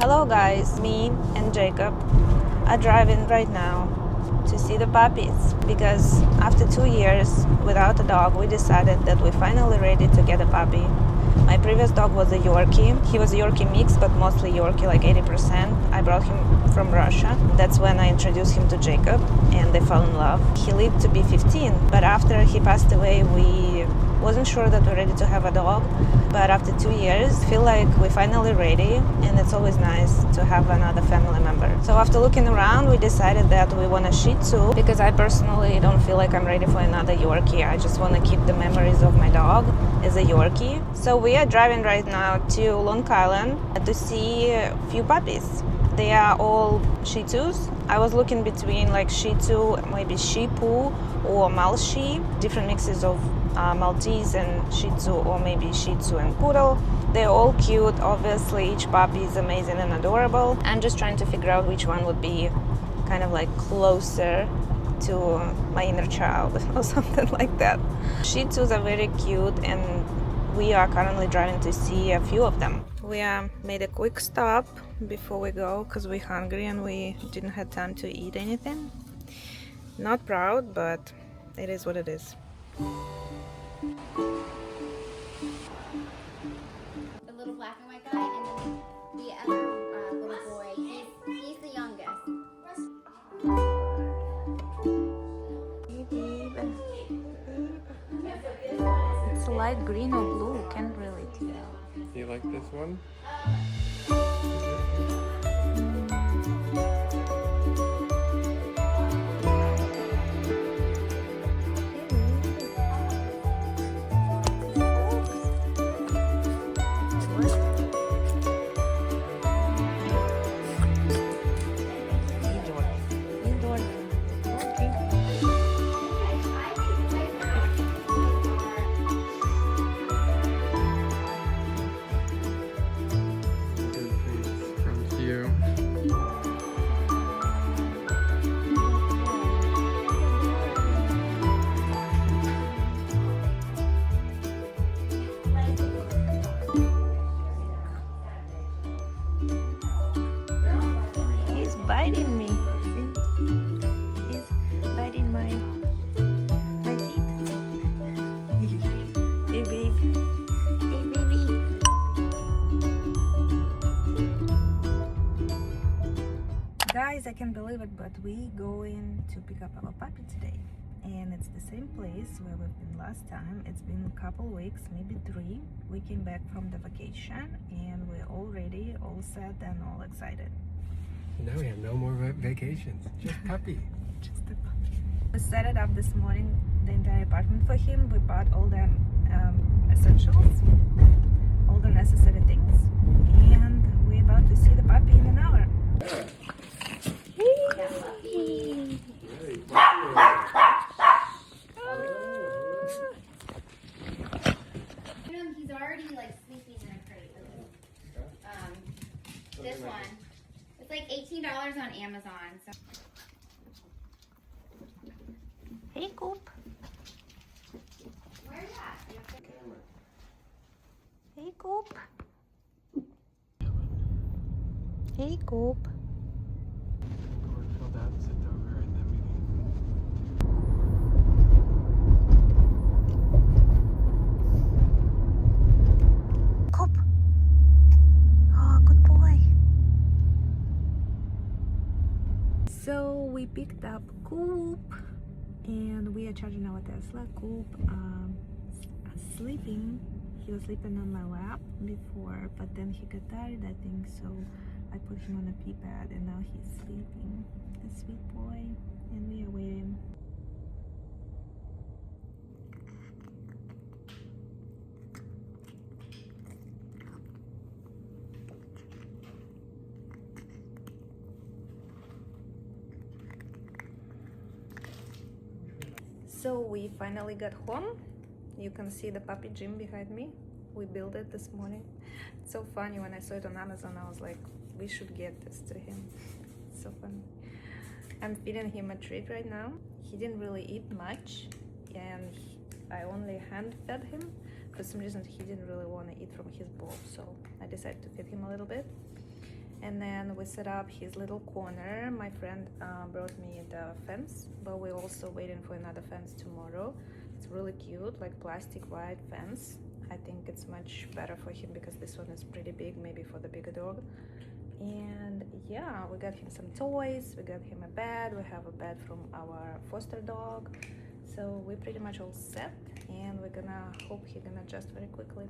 Hello guys, me and Jacob are driving right now to see the puppies because after 2 years without a dog, we decided that we're finally ready to get a puppy. My previous dog was a Yorkie. He was a Yorkie mix, but mostly Yorkie, like 80%. I brought him from Russia. That's when I introduced him to Jacob and they fell in love. He lived to be 15, but after he passed away, we wasn't sure that we're ready to have a dog. But after 2 years, feel like we're finally ready, and it's always nice to have another family member. So after looking around, we decided that we want a Shih Tzu because I personally don't feel like I'm ready for another Yorkie. I just want to keep the memories of my dog as a Yorkie. So we are driving right now to Long Island to see a few puppies. They are all Shih Tzus. I was looking between like Shih Tzu, maybe Shih Poo or Malshi, different mixes of Maltese and Shih Tzu, or maybe Shih Tzu and Poodle. They're all cute. Obviously, each puppy is amazing and adorable. I'm just trying to figure out which one would be kind of like closer to my inner child or something like that. Shih Tzus are very cute, and we are currently driving to see a few of them. We made a quick stop before we go because we're hungry and we didn't have time to eat anything. Not proud, but it is what it is. The little black and white guy, and then the other little boy, he's the youngest. It's light green or blue, can't really tell. You like this one? From here. He's biting me. See? He's biting my teeth. Hey babe. Hey baby. Guys, I can't believe it, but we going to pick up our puppy today. And it's the same place where we've been last time. It's been a couple weeks, maybe 3. We came back from the vacation and we're all ready, all set and all excited. Now we have no more vacations. Just puppy. Just a puppy. We set it up this morning, the entire apartment for him. We bought all the essentials, all the necessary things, and we're about to see the puppy in an hour. He's already like sleeping in a crate. This one, it's like $18 on Amazon. So. Hey, Coop. Where are you at? Hey, Coop. Hey, Coop. Cornfield out, sit over, and then we Coop. Oh, good boy. So we picked up Coop and we are charging our Tesla. Coop sleeping. He was sleeping on my lap before, but then he got tired, I think, so I put him on a pee pad and now he's sleeping. The sweet boy, and we are waiting. So we finally got home. You can see the puppy gym behind me. We built it this morning. It's so funny, when I saw it on Amazon, I was like, we should get this to him. It's so funny. I'm feeding him a treat right now. He didn't really eat much, and I only hand fed him. For some reason he didn't really want to eat from his bowl, so I decided to feed him a little bit. And then we set up his little corner. My friend brought me the fence, but we're also waiting for another fence tomorrow. It's really cute, like plastic white fence. I think it's much better for him because this one is pretty big, maybe for the bigger dog. And yeah, we got him some toys, we got him a bed, we have a bed from our foster dog. So we're pretty much all set, and we're gonna hope he's gonna adjust very quickly.